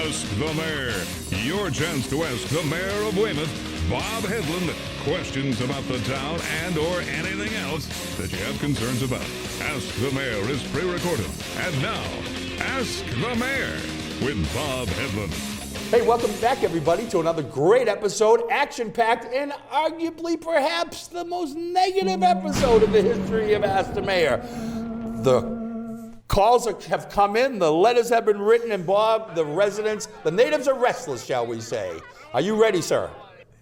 Ask the Mayor. Your chance to ask the Mayor of Weymouth, Bob Hedlund, questions about the town and or anything else that you have concerns about. Ask the Mayor is pre-recorded. And now, Ask the Mayor with Bob Hedlund. Hey, welcome back, everybody, to another great episode, action-packed, and arguably perhaps the most negative episode in the history of Ask the Mayor. The calls have come in, the letters have been written, and Bob, the residents, the natives are restless, shall we say. Are you ready, sir?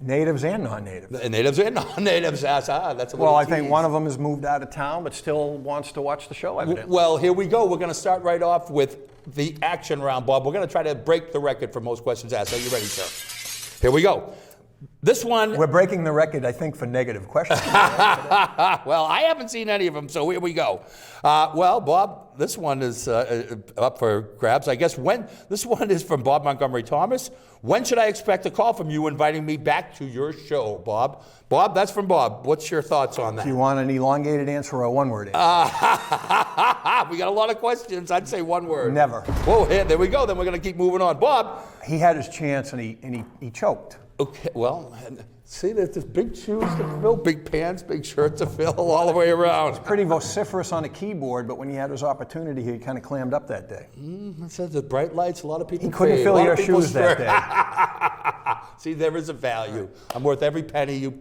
Natives and non-natives. Natives and non-natives. That's a little Well, I tease. think one of them has moved out of town, but still wants to watch the show, evidently. Well, here we go. We're going to start right off with the action round, Bob. We're going to try to break the record for most questions asked. Are you ready, sir? Here we go. This one... We're breaking the record, I think, for negative questions. Well, I haven't seen any of them, so here we go. Well, Bob, this one is up for grabs. I guess this one is from Bob Montgomery Thomas. When should I expect a call from you inviting me back to your show, Bob? Bob, that's from Bob. What's your thoughts on that? Do you want an elongated answer or a one-word answer? We got a lot of questions. I'd say one word. Never. Whoa, there we go. Then we're going to keep moving on. Bob. He had his chance and he choked. Okay, well, see, there's this big shoes to fill, big pants, big shirt to fill, all the way around. Pretty vociferous on a keyboard, but when he had his opportunity, he kind of clammed up that day. It says the bright lights, a lot of people He couldn't fade. fill your shoes that day. See, there is a value. I'm worth every penny you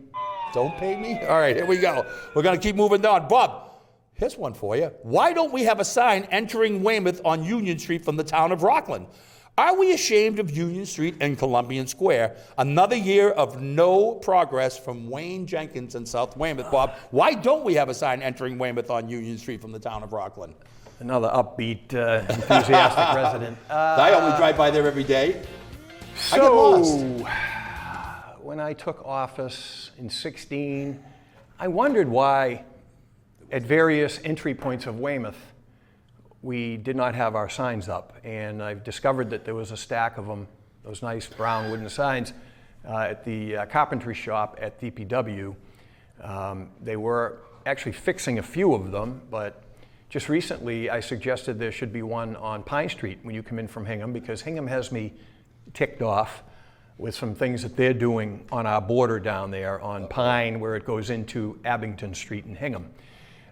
don't pay me. All right, here we go. We're going to keep moving on. Bob, here's one for you. Why don't we have a sign entering Weymouth on Union Street from the town of Rockland? Are we ashamed of Union Street and Columbian Square? Another year of no progress from Wayne Jenkins in South Weymouth. Bob, why don't we have a sign entering Weymouth on Union Street from the town of Rockland? Another upbeat, enthusiastic resident. I only drive by there every day. So, I get lost. When I took office in 2016, I wondered why at various entry points of Weymouth, we did not have our signs up, and I've discovered that there was a stack of them, those nice brown wooden signs, at the carpentry shop at DPW. They were actually fixing a few of them, but just recently I suggested there should be one on Pine Street when you come in from Hingham, because Hingham has me ticked off with some things that they're doing on our border down there on Pine, where it goes into Abington Street in Hingham.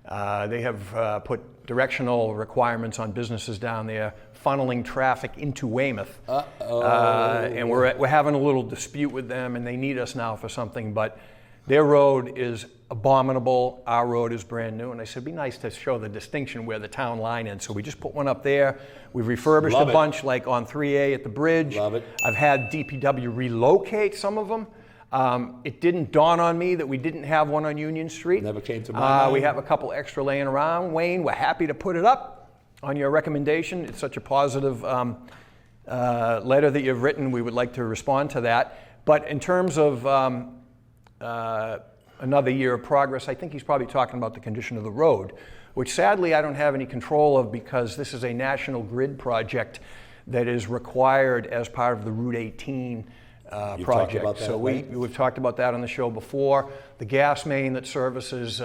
They have put directional requirements on businesses down there, funneling traffic into Weymouth. And we're having a little dispute with them, and they need us now for something, but their road is abominable, our road is brand new, and I said, it'd be nice to show the distinction where the town line ends. So we just put one up there. We've refurbished a bunch, like on 3A at the bridge. Love it. I've had DPW relocate some of them. It didn't dawn on me that we didn't have one on Union Street. Never came to my mind. We have a couple extra laying around. Wayne, we're happy to put it up on your recommendation. It's such a positive letter that you've written. We would like to respond to that. But in terms of another year of progress, I think he's probably talking about the condition of the road, which sadly I don't have any control of, because this is a national grid project that is required as part of the Route 18 project. About that, so we've talked about that on the show before. The gas main that services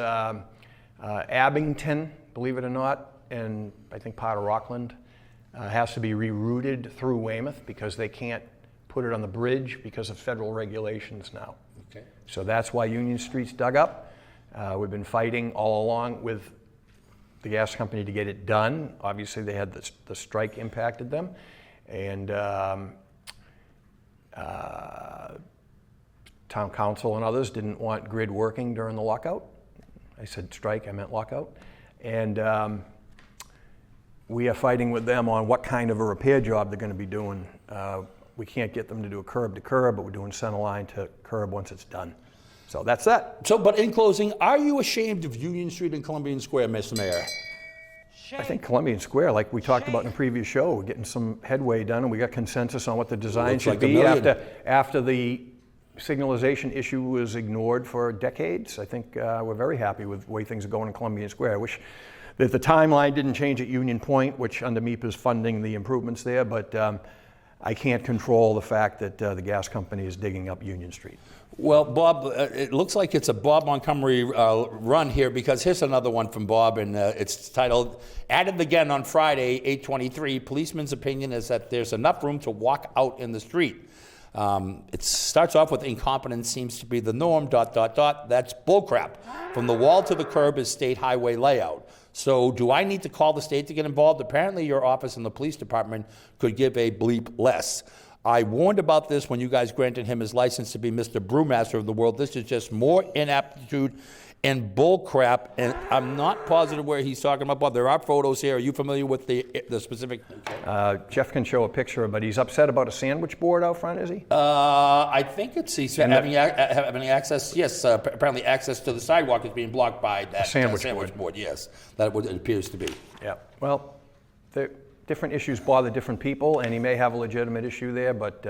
Abington, believe it or not, and I think part of Rockland, has to be rerouted through Weymouth, because they can't put it on the bridge because of federal regulations now. Okay. So that's why Union Street's dug up. We've been fighting all along with the gas company to get it done. Obviously they had the strike impacted them, and town council and others didn't want grid working during the lockout. I said strike, I meant lockout. And we are fighting with them on what kind of a repair job they're going to be doing. We can't get them to do a curb to curb, but we're doing center line to curb once it's done. So that's that. So, but in closing, are you ashamed of Union Street and Columbian Square, Mr. Mayor? I think Columbian Square, like we talked about in a previous show, we're getting some headway done, and we got consensus on what the design should be after the signalization issue was ignored for decades. I think we're very happy with the way things are going in Columbian Square. I wish that the timeline didn't change at Union Point, which under MEP is funding the improvements there, but I can't control the fact that the gas company is digging up Union Street. Well, Bob, it looks like it's a Bob Montgomery run here, because here's another one from Bob, and it's titled, "Added again on Friday, 8/23, policeman's opinion is that there's enough room to walk out in the street." It starts off with incompetence seems to be the norm, ... That's bullcrap. From the wall to the curb is state highway layout. So do I need to call the state to get involved? Apparently your office and the police department could give a bleep less. I warned about this when you guys granted him his license to be Mr. Brewmaster of the world. This is just more inaptitude and bull crap, and I'm not positive where he's talking about, but there are photos here. Are you familiar with the specific? Jeff can show a picture, but he's upset about a sandwich board out front, is he? I think it's he's having access, yes, apparently access to the sidewalk is being blocked by that sandwich board, yes. That what it appears to be. Yeah, well, different issues bother different people, and he may have a legitimate issue there, but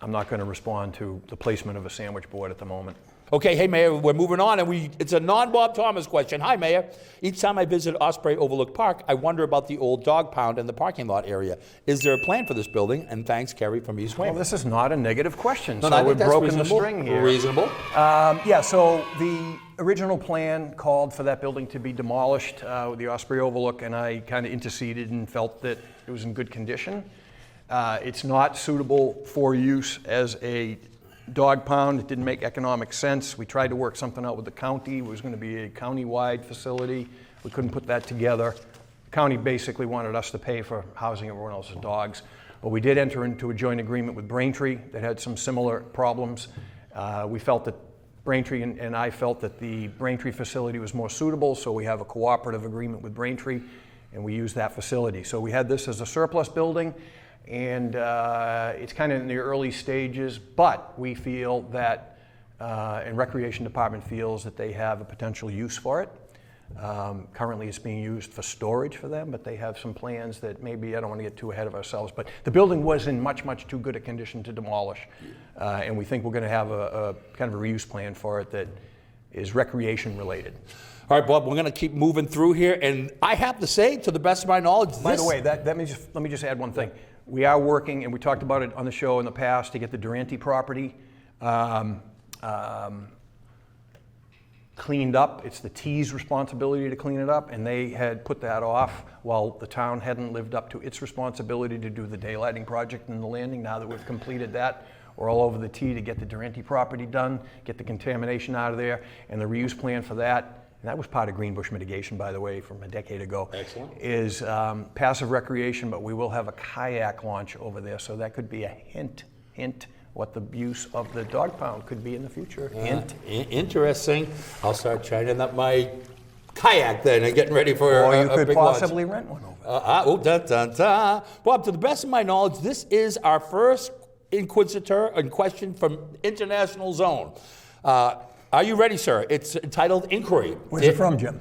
I'm not going to respond to the placement of a sandwich board at the moment. Okay, hey Mayor, we're moving on, and it's a non-Bob Thomas question. Hi Mayor, each time I visit Osprey Overlook Park, I wonder about the old dog pound in the parking lot area. Is there a plan for this building? And thanks, Kerry from East Weymouth. Well, this is not a negative question, no, so we've broken reasonable. the string here. Reasonable. Yeah, so the original plan called for that building to be demolished with the Osprey Overlook, and I kind of interceded and felt that it was in good condition. It's not suitable for use as a dog pound. It didn't make economic sense. We tried to work something out with the county. It was going to be a county-wide facility. We couldn't put that together. The county basically wanted us to pay for housing everyone else's dogs. But we did enter into a joint agreement with Braintree that had some similar problems. We felt that Braintree and I felt that the Braintree facility was more suitable, so we have a cooperative agreement with Braintree, and we use that facility. So we had this as a surplus building, and it's kind of in the early stages, but we feel that, and Recreation Department feels that they have a potential use for it. Currently it's being used for storage for them, but they have some plans that maybe, I don't want to get too ahead of ourselves, but the building was in much, much too good a condition to demolish. And we think we're going to have a kind of a reuse plan for it that is recreation related. All right, Bob, we're going to keep moving through here, and I have to say, to the best of my knowledge, by the way, let me just add one thing. We are working, and we talked about it on the show in the past, to get the Durante property cleaned up. It's the T's responsibility to clean it up, and they had put that off while the town hadn't lived up to its responsibility to do the daylighting project in the landing. Now that we've completed that, we're all over the T to get the Durante property done, get the contamination out of there, and the reuse plan for that. And that was part of Greenbush mitigation, by the way, from a decade ago. Excellent. Is passive recreation, but we will have a kayak launch over there, so that could be a hint, what the use of the dog pound could be in the future. Hint. Interesting. I'll start shining up my kayak then and getting ready for or a you could big possibly launch. rent one over there. Bob, to the best of my knowledge, this is our first inquisitor in question from International Zone. Are you ready, sir? It's entitled Inquiry. Where's it from, Jim?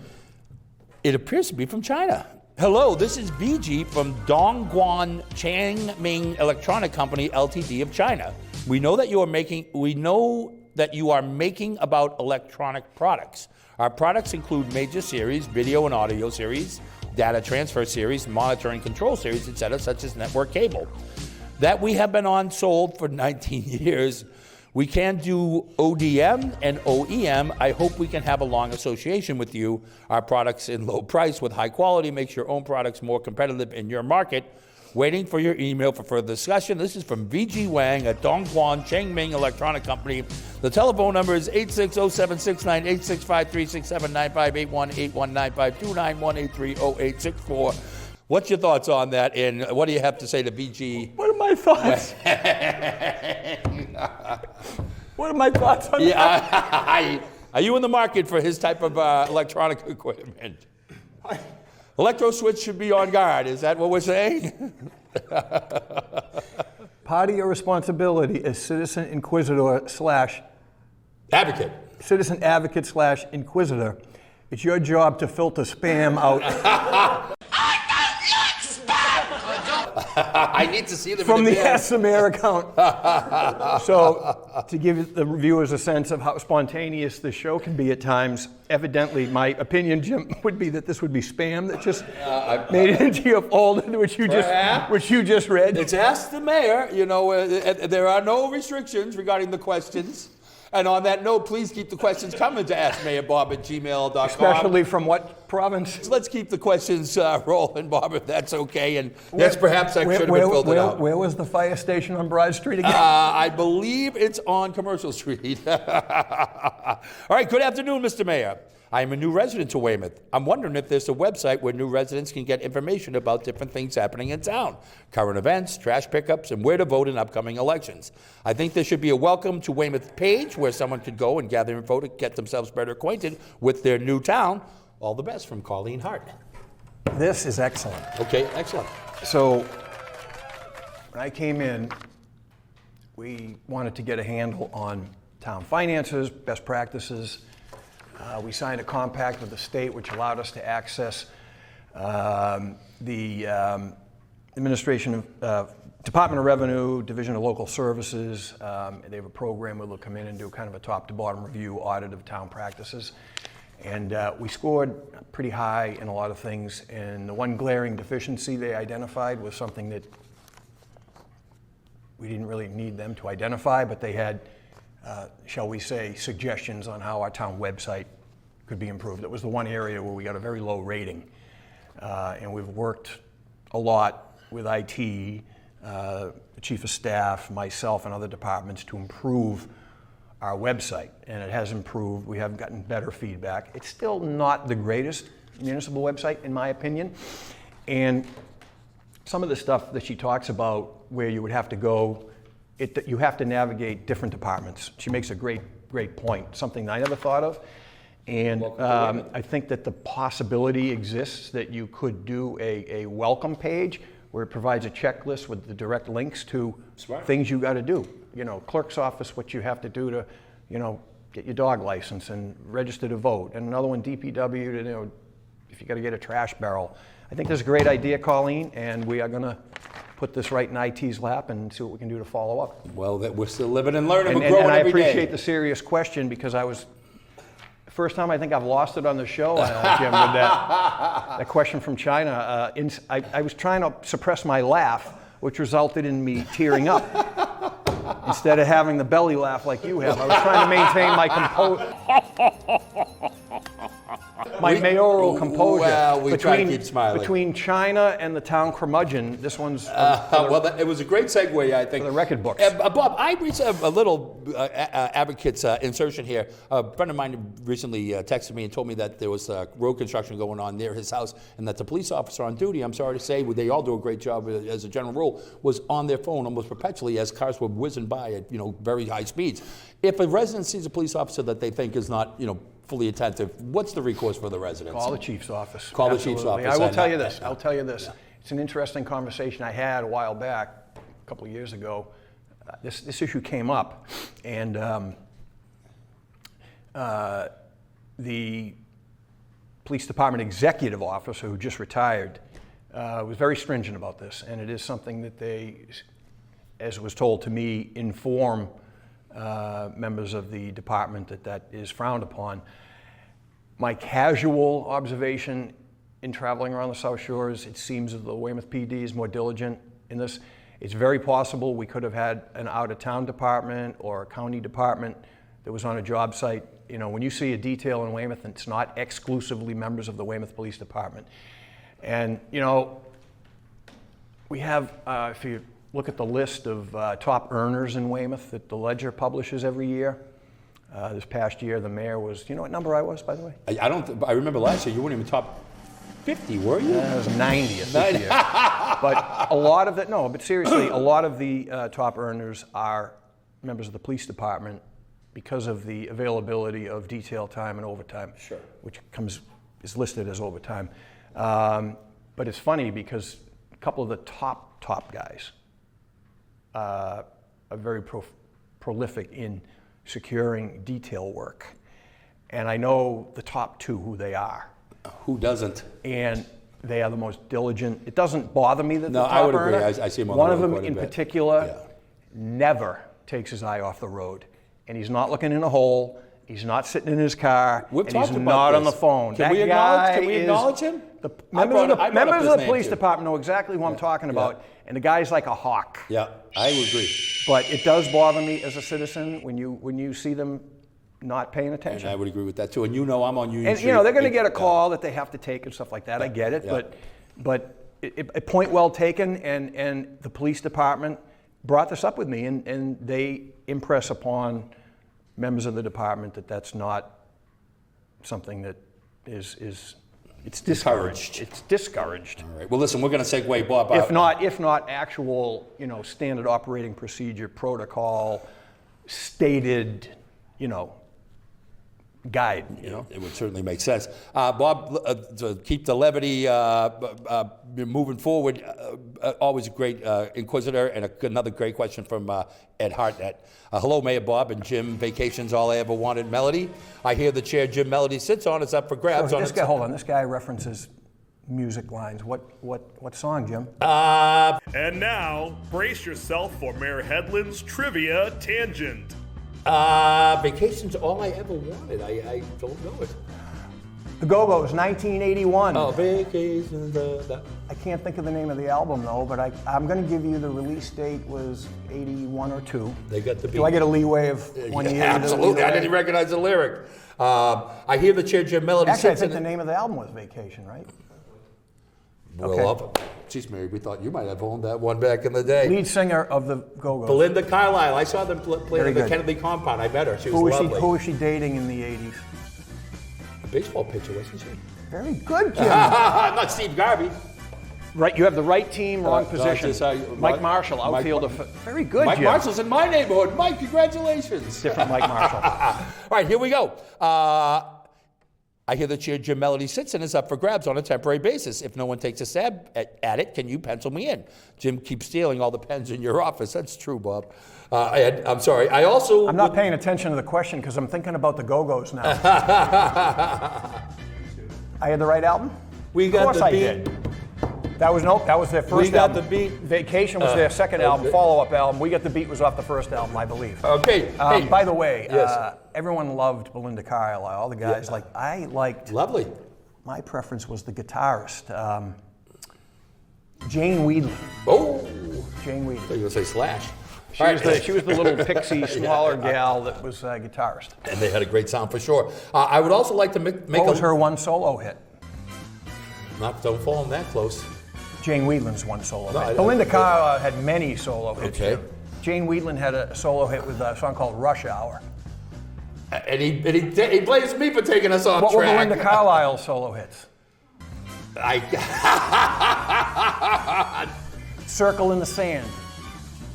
It appears to be from China. Hello, this is BG from Dongguan Changming Electronic Company Ltd. of China. We know that you are making about electronic products. Our products include major series, video and audio series, data transfer series, monitoring control series, etc., such as network cable. That we have been on sold for 19 years. We can do ODM and OEM. I hope we can have a long association with you. Our products in low price with high quality makes your own products more competitive in your market. Waiting for your email for further discussion. This is from VG Wang at Dongguan Changming Electronic Company. The telephone number is 860-769, 865-367-9581-8195-29183-0864. What's your thoughts on that, and what do you have to say to VG? What are my thoughts? What are my thoughts on that? Are you in the market for his type of electronic equipment? Electro Switch should be on guard. Is that what we're saying? Part of your responsibility as citizen inquisitor / Advocate. citizen advocate / inquisitor, it's your job to filter spam out. I need to see them from in the advance. Ask the Mayor account. So to give the viewers a sense of how spontaneous the show can be at times, evidently my opinion, Jim, would be that this would be spam that just made it into your folder, which you just read. It's Ask the Mayor. You know, there are no restrictions regarding the questions. And on that note, please keep the questions coming to AskMayorBob@gmail.com. Especially from what province? Let's keep the questions rolling, Bob, if that's okay. And yes, perhaps I should have been filled it out. Where was the fire station on Broad Street again? I believe it's on Commercial Street. All right, good afternoon, Mr. Mayor. I am a new resident to Weymouth. I'm wondering if there's a website where new residents can get information about different things happening in town, current events, trash pickups, and where to vote in upcoming elections. I think there should be a welcome to Weymouth page where someone could go and gather info to get themselves better acquainted with their new town. All the best from Colleen Hart. This is excellent. Okay, excellent. So when I came in, we wanted to get a handle on town finances, best practices. We signed a compact with the state which allowed us to access the administration of Department of Revenue, Division of Local Services. They have a program where they'll come in and do kind of a top to bottom review audit of town practices. And we scored pretty high in a lot of things. And the one glaring deficiency they identified was something that we didn't really need them to identify, but they had, shall we say, suggestions on how our town website could be improved. It was the one area where we got a very low rating. And we've worked a lot with IT, the chief of staff, myself, and other departments to improve our website. And it has improved. We have gotten better feedback. It's still not the greatest municipal website, in my opinion. And some of the stuff that she talks about where you would have to go, you have to navigate different departments. She makes a great point, something I never thought of. And I think that the possibility exists that you could do a welcome page where it provides a checklist with the direct links to things you got to do. You know, clerk's office, what you have to do to, you know, get your dog license and register to vote. And another one, DPW, to, you know, if you got to get a trash barrel. I think that's a great idea, Colleen, and we are going to put this right in IT's lap and see what we can do to follow up. Well, that we're still living and learning. And, we're growing and I every day. appreciate the serious question because I was, first time I think I've lost it on the show, Jim, with that question from China. I was trying to suppress my laugh, which resulted in me tearing up. Instead of having the belly laugh like you have, I was trying to maintain my mayoral composure. Well, we try to keep smiling. Between China and the town curmudgeon, this one's it was a great segue, I think. for the record books. Bob, I reached a little advocate's insertion here. A friend of mine recently texted me and told me that there was road construction going on near his house and that the police officer on duty, I'm sorry to say, they all do a great job as a general rule, was on their phone almost perpetually as cars were whizzing by at, you know, very high speeds. If a resident sees a police officer that they think is not, you know, fully attentive, what's the recourse for the residents? Call the chief's office. Call the chief's office. I will tell you this. I'll tell you this. It's an interesting conversation I had a while back, a couple of years ago. This issue came up, and the police department executive officer who just retired was very stringent about this, and it is something that they, as was told to me, inform members of the department that is frowned upon. My casual observation in traveling around the South Shores, it seems that the Weymouth PD is more diligent in this. It's very possible we could have had an out-of-town department or a county department that was on a job site. You know, when you see a detail in Weymouth, it's not exclusively members of the Weymouth Police Department. And, you know, we have, if you look at the list of top earners in Weymouth that the Ledger publishes every year. This past year, the mayor was, you know what number I was, by the way? I remember last year you weren't even top 50, were you? I was 90th this year. But a lot of that, no, but seriously, a lot of the top earners are members of the police department because of the availability of detail time and overtime, sure, which is listed as overtime. But it's funny because a couple of the top guys are very prolific in securing detail work. And I know the top two who they are. Who doesn't? And They are the most diligent. It doesn't bother me that No, the top I would agree. earner, I see him on the one of road them quite a in bit. particular, Yeah. never takes his eye off the road. And he's not looking in a hole. He's not sitting in his car. We've and talked he's about not on this. the phone. Can That we guy acknowledge him? The I brought up members his of the name, police too. department know exactly who I'm talking about. And the guy's like a hawk. Yeah, I would agree. But it does bother me as a citizen when you see them not paying attention. And I would agree with that too. And you know I'm on Union And Street. you know they're going to get a call that they have to take and stuff like that. I get it, Yeah. but a point well taken. And the police department brought this up with me, and they impress upon members of the department that that's not something that is it's discouraged. It's discouraged. All right. Well, listen, we're going to segue, Bob. If not actual, standard operating procedure, protocol, stated, guide, It would certainly make sense. Bob, to keep the levity moving forward, always a great inquisitor, and another great question from Ed Hartnett. Hello, Mayor Bob and Jim. Vacation's all I ever wanted. Melody, I hear the chair Jim Melody sits on is up for grabs. So hold on. This guy references music lines. What song, Jim? And now, brace yourself for Mayor Hedlund's trivia tangent. Vacation's all I ever wanted. I don't know it. The Go-Go's, 1981. Oh, vacations. I can't think of the name of the album though, but I'm going to give you the release date was 81 or 2. They got the beat. Do I get a leeway of 1 year? Absolutely. I didn't recognize the lyric. I hear the chair Jim Melody Actually, I sits think the in name of the album was Vacation, right? Well, geez, Mary, we thought you might have owned that one back in the day. Lead singer of the Go-Go's. Belinda Carlisle. I saw them play Very at the good. Kennedy compound. I met her. She was lovely. Who was she dating in the 80s? A baseball pitcher, wasn't she? Very good, Jim. Not Steve Garvey. Right, you have the right team, wrong position. Mike Mike- Marshall, Mike- outfielder. Very good, Mike Jim. Marshall's in my neighborhood. Mike, congratulations. Different Mike Marshall. All right, here we go. I hear the chair Jim Melody sits in is up for grabs on a temporary basis. If no one takes a stab at it, can you pencil me in? Jim keeps stealing all the pens in your office. That's true, Bob. Ed, I'm sorry. I'm not paying attention to the question because I'm thinking about the Go-Go's now. I had the right album? We got Of course the I beat. did. That was their first We got album. the beat. Vacation was their second album, follow-up album. We Got the Beat was off the first album, I believe. Okay. Hey. By the way, Yes. everyone loved Belinda Carlisle. All the guys I liked. Lovely. My preference was the guitarist, Jane Weedland. Oh, Jane I Weedland. was going to say Slash. She was the little pixie, smaller gal that was a guitarist. And they had a great sound for sure. I would also like to make What was her one solo hit? Don't fall in that close. Jane Weedland's one solo No, hit. I- Belinda Carlisle had many solo hits. Okay. Too. Jane Weedland had a solo hit with a song called Rush Hour. And he blames me for taking us off What were track. Belinda Carlisle's solo hits? Circle in the Sand.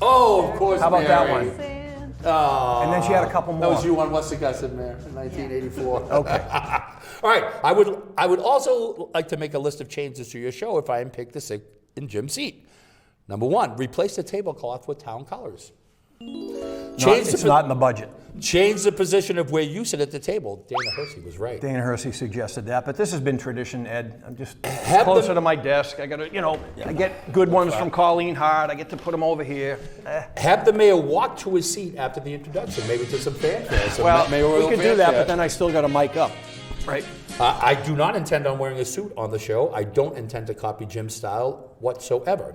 Oh, of course, How about that Mary. one? Oh, And then she had a couple more. That was you on What's the Gossip, Mayor, in 1984. Okay. All right. I would also like to make a list of changes to your show if I am picked to sit in Jim's seat. Number 1, replace the tablecloth with town colors. It's not in the budget. Change the position of where you sit at the table. Dana Hersey was right. Dana Hersey suggested that, but this has been tradition, Ed. I'm just Have closer them- to my desk. I got to, I get good ones from Colleen Hart. I get to put them over here. Have the mayor walk to his seat after the introduction, maybe to some fanfare. Some Well, mayoral we could do that, fanfare. but then I still got to mic up, right? I do not intend on wearing a suit on the show. I don't intend to copy Jim's style whatsoever.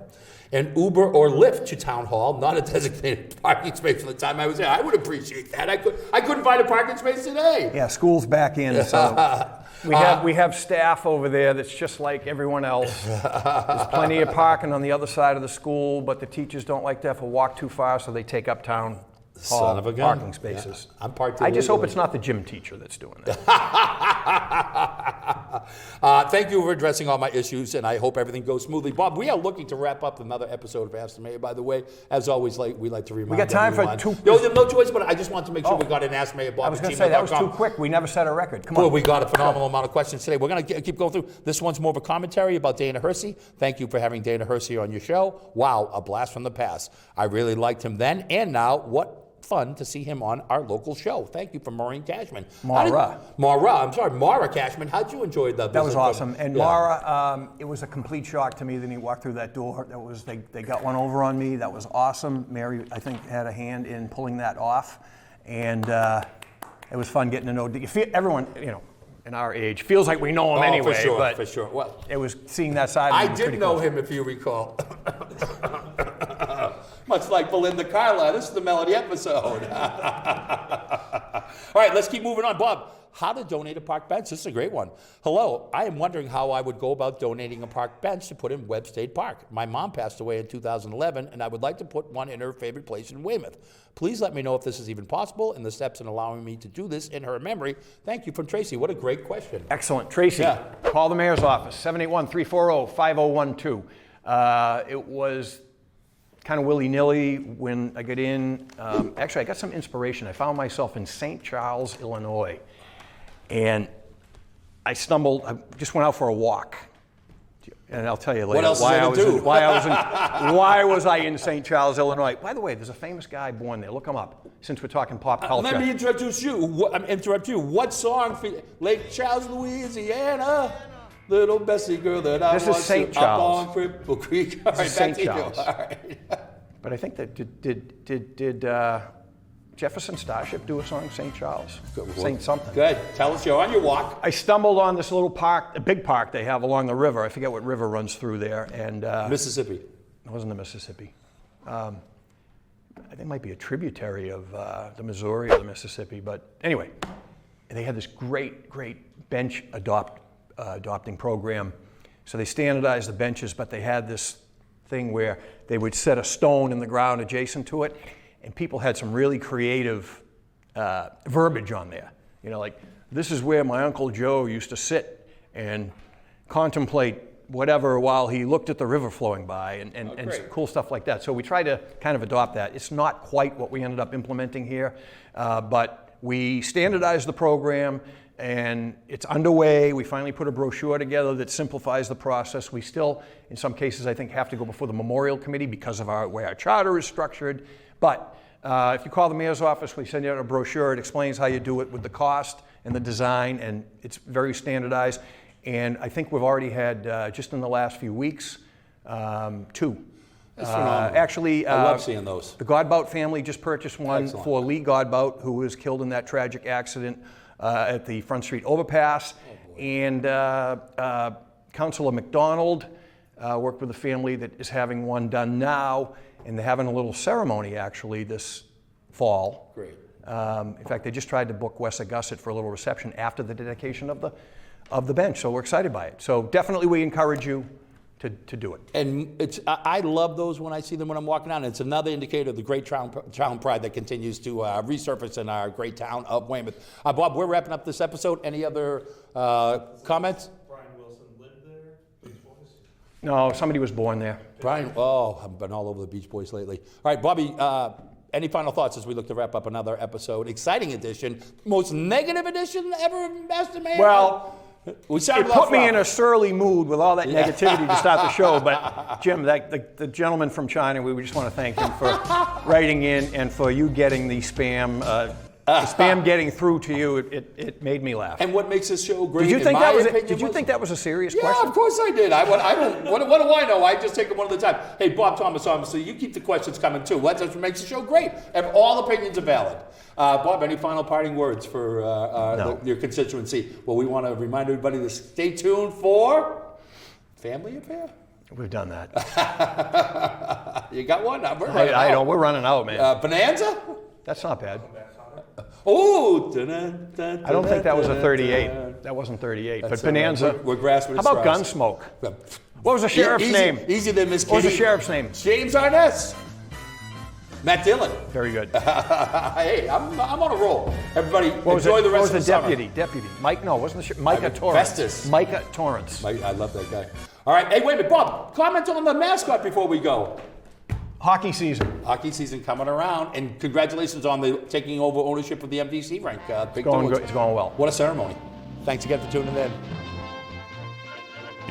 An Uber or Lyft to Town Hall, not a designated parking space for the time I was there. I would appreciate that. I couldn't find a parking space today. Yeah, school's back in, so we have staff over there that's just like everyone else. There's plenty of parking on the other side of the school, but the teachers don't like to have to walk too far, so they take up town hall Son of a gun. parking spaces. Yeah, I'm parked I just hope illegally. it's not the gym teacher that's doing that. Thank you for addressing all my issues, and I hope everything goes smoothly. Bob, we are looking to wrap up another episode of Ask the Mayor, by the way. As always, we like to remind got time for everyone. two- No, there's no choice, but I just want to make sure Oh. we got an Ask Mayor Bob I was at going to say, that was gmail.com. too quick. We never set a record. Come Well, on. we got a phenomenal amount of questions today. We're going to keep going through. This one's more of a commentary about Dana Hersey. Thank you for having Dana Hersey on your show. Wow, a blast from the past. I really liked him then and now. What fun to see him on our local show. Thank you for Maureen Cashman. Mara. Mara Cashman. How'd you enjoy the visit? That was awesome. And Mara, it was a complete shock to me that he walked through that door. They got one over on me. That was awesome. Mary, I think, had a hand in pulling that off. And it was fun getting to know everyone, in our age feels like we know him anyway. For sure. Well, it was seeing that side of him. I did know him, if you recall. Much like Belinda Carla. This is the Melody episode. All right, let's keep moving on. Bob, how to donate a park bench. This is a great one. Hello, I am wondering how I would go about donating a park bench to put in Webb State Park. My mom passed away in 2011, and I would like to put one in her favorite place in Weymouth. Please let me know if this is even possible and the steps in allowing me to do this in her memory. Thank you, from Tracy. What a great question. Excellent. Tracy, call the mayor's office, 781-340-5012. It was kind of willy-nilly when I got in. Actually, I got some inspiration. I found myself in St. Charles, Illinois, and I just went out for a walk. And I'll tell you later why was I in St. Charles, Illinois. By the way, there's a famous guy born there. Look him up, since we're talking pop culture. Let me interrupt you. What song for Lake Charles, Louisiana? Little Bessie girl that I This is St. Charles. Up on Cripple Creek. This is St. Charles. All right. But I think that did Jefferson Starship do a song, St. Charles? Saint something. Good. Tell us, you're on your walk. I stumbled on this little park, a big park they have along the river. I forget what river runs through there. And Mississippi. It wasn't the Mississippi. I think it might be a tributary of the Missouri or the Mississippi. But anyway, they had this great bench adopting program. So they standardized the benches, but they had this thing where they would set a stone in the ground adjacent to it, and people had some really creative verbiage on there. Like, this is where my Uncle Joe used to sit and contemplate whatever while he looked at the river flowing by, and cool stuff like that. So we tried to kind of adopt that. It's not quite what we ended up implementing here, but we standardized the program, and it's underway. We finally put a brochure together that simplifies the process. We still, in some cases, I think, have to go before the Memorial Committee because of the way our charter is structured. But if you call the mayor's office, we send you out a brochure. It explains how you do it with the cost and the design, and it's very standardized. And I think we've already had, just in the last few weeks, 2. That's phenomenal. Actually, I love seeing those. The Godbout family just purchased one. Excellent. For Lee Godbout, who was killed in that tragic accident at the Front Street overpass. And Councilor McDonald worked with a family that is having one done now, and they're having a little ceremony actually this fall. Great. In fact, they just tried to book Wes Augustus for a little reception after the dedication of the bench, so we're excited by it. So definitely we encourage you to do it. And I love those when I see them when I'm walking down. It's another indicator of the great town pride that continues to resurface in our great town of Weymouth. Bob, we're wrapping up this episode. Any other comments? Brian Wilson lived there, Beach Boys? No, somebody was born there. Brian, I've been all over the Beach Boys lately. All right, Bobby, any final thoughts as we look to wrap up another episode? Exciting edition, most negative edition ever, Master Mayor? Well, it put me in a surly mood with all that negativity to start the show, but Jim, the gentleman from China, we just want to thank him for writing in and for you getting the spam getting through to you. It made me laugh. And what makes this show great? Did you think that was a serious question? Yeah, of course I did. What do I know? I just take them one at a time. Hey, Bob Thomas, obviously, you keep the questions coming too. That's what makes the show great. And all opinions are valid. Bob, any final parting words for your constituency? Well, we want to remind everybody to stay tuned for Family Affair. We've done that. You got one? I know. We're running out, man. Bonanza? That's not bad. Oh, I don't think that was a 38. That wasn't 38. But Bonanza. We're grasping at How about straws. Gunsmoke? What was the sheriff's name? Easy than Miss Kitty. What was the sheriff's name? James Arness. Matt Dillon. Very good. Hey, I'm on a roll. Everybody, enjoy the rest of the summer. What was the summer. Deputy? Mike? No, wasn't the sheriff? Micah Torrance. Festus. Micah Torrance. I love that guy. All right. Hey, wait a minute, Bob. Comment on the mascot before we go. Hockey season. Hockey season coming around, and congratulations on the taking over ownership of the MDC rank. It's going well. What a ceremony. Thanks again for tuning in.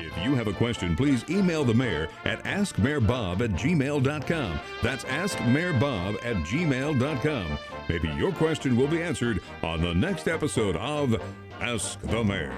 If you have a question, please email the mayor at askmayorbob@gmail.com. That's askmayorbob@gmail.com. Maybe your question will be answered on the next episode of Ask the Mayor.